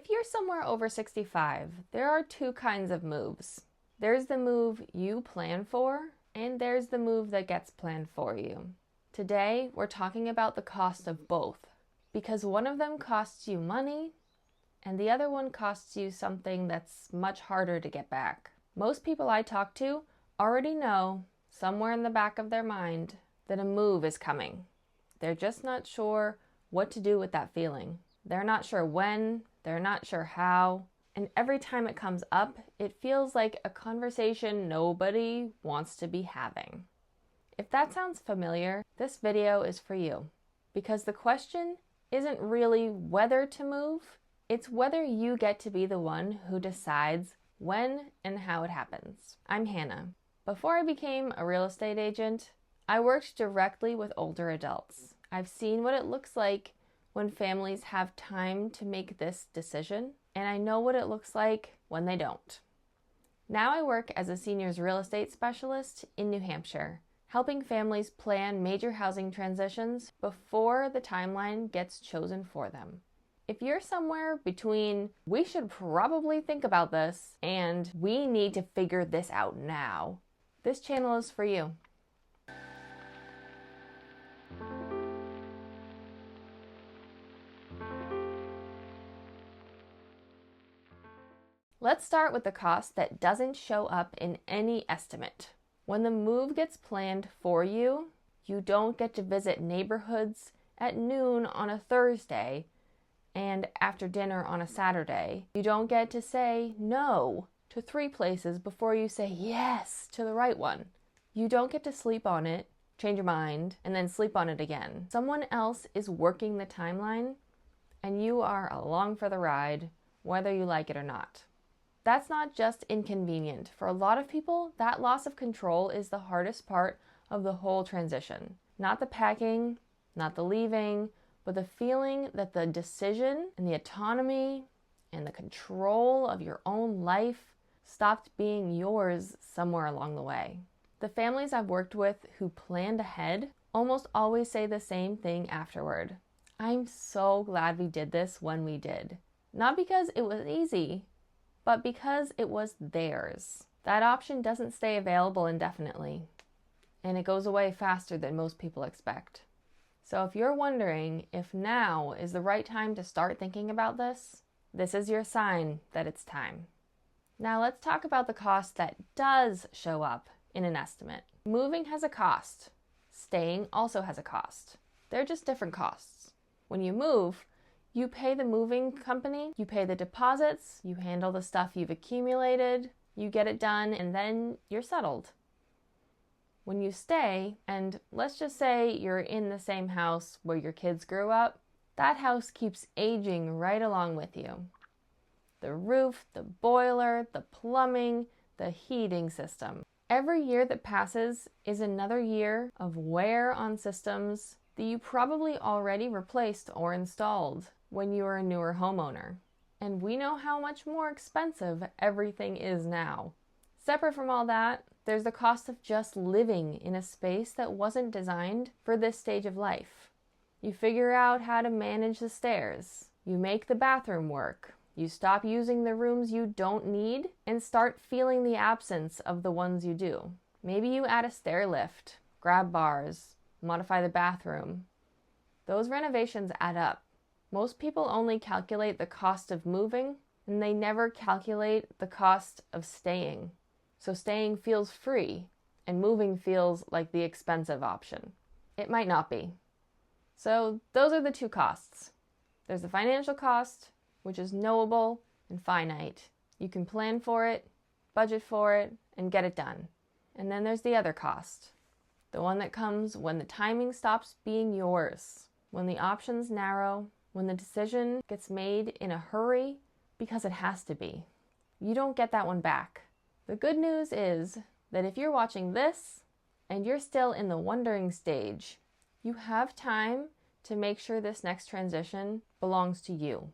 If you're somewhere over 65, there are two kinds of moves. There's the move you plan for, and there's the move that gets planned for you. Today, we're talking about the cost of both, because one of them costs you money, and the other one costs you something that's much harder to get back. Most people I talk to already know, somewhere in the back of their mind, that a move is coming. They're just not sure what to do with that feeling. They're not sure when, they're not sure how, and every time it comes up, it feels like a conversation nobody wants to be having. If that sounds familiar, this video is for you, because the question isn't really whether to move, it's whether you get to be the one who decides when and how it happens. I'm Hannah. Before I became a real estate agent, I worked directly with older adults. I've seen what it looks like when families have time to make this decision, and I know what it looks like when they don't. Now I work as a seniors real estate specialist in New Hampshire, helping families plan major housing transitions before the timeline gets chosen for them. If you're somewhere between "we should probably think about this" and "we need to figure this out now," this channel is for you. Let's start with the cost that doesn't show up in any estimate. When the move gets planned for you, you don't get to visit neighborhoods at noon on a Thursday and after dinner on a Saturday. You don't get to say no to 3 places before you say yes to the right one. You don't get to sleep on it, change your mind, and then sleep on it again. Someone else is working the timeline, and you are along for the ride, whether you like it or not. That's not just inconvenient. For a lot of people, that loss of control is the hardest part of the whole transition. Not the packing, not the leaving, but the feeling that the decision and the autonomy and the control of your own life stopped being yours somewhere along the way. The families I've worked with who planned ahead almost always say the same thing afterward. "I'm so glad we did this when we did." Not because it was easy, but because it was theirs. That option doesn't stay available indefinitely, and it goes away faster than most people expect. So if you're wondering if now is the right time to start thinking about this, this is your sign that it's time. Now let's talk about the cost that does show up in an estimate. Moving has a cost. Staying also has a cost. They're just different costs. When you move, you pay the moving company, you pay the deposits, you handle the stuff you've accumulated, you get it done, and then you're settled. When you stay, and let's just say you're in the same house where your kids grew up, that house keeps aging right along with you. The roof, the boiler, the plumbing, the heating system. Every year that passes is another year of wear on systems that you probably already replaced or installed when you were a newer homeowner. And we know how much more expensive everything is now. Separate from all that, there's the cost of just living in a space that wasn't designed for this stage of life. You figure out how to manage the stairs. You make the bathroom work. You stop using the rooms you don't need and start feeling the absence of the ones you do. Maybe you add a stair lift, grab bars, modify the bathroom. Those renovations add up. Most people only calculate the cost of moving, and they never calculate the cost of staying. So staying feels free, and moving feels like the expensive option. It might not be. So those are the two costs. There's the financial cost, which is knowable and finite. You can plan for it, budget for it, and get it done. And then there's the other cost, the one that comes when the timing stops being yours, when the options narrow, when the decision gets made in a hurry because it has to be. You don't get that one back. The good news is that if you're watching this and you're still in the wondering stage, you have time to make sure this next transition belongs to you.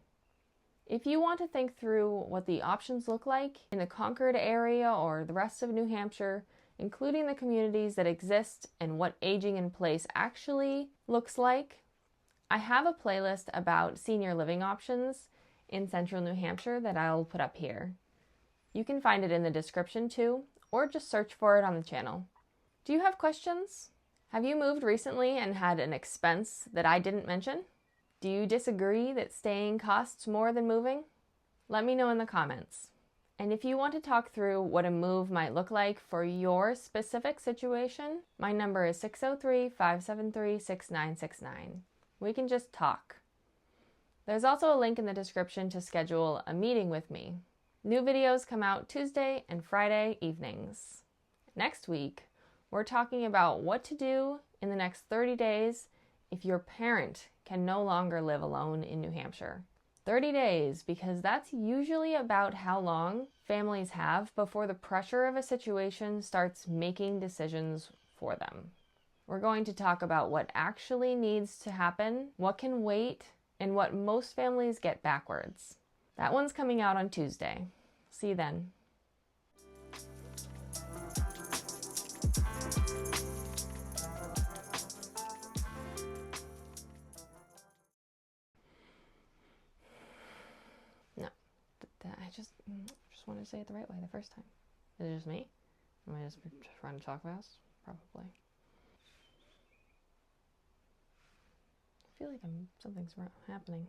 If you want to think through what the options look like in the Concord area or the rest of New Hampshire, including the communities that exist and what aging in place actually looks like, I have a playlist about senior living options in central New Hampshire that I'll put up here. You can find it in the description too, or just search for it on the channel. Do you have questions? Have you moved recently and had an expense that I didn't mention? Do you disagree that staying costs more than moving? Let me know in the comments. And if you want to talk through what a move might look like for your specific situation, my number is 603-573-6969. We can just talk. There's also a link in the description to schedule a meeting with me. New videos come out Tuesday and Friday evenings. Next week, we're talking about what to do in the next 30 days if your parent can no longer live alone in New Hampshire. 30 days, because that's usually about how long families have before the pressure of a situation starts making decisions for them. We're going to talk about what actually needs to happen, what can wait, and what most families get backwards. That one's coming out on Tuesday. See you then. I just wanted to say it the right way the first time. Is it just me? Am I just trying to talk fast? Probably. I feel like something's happening.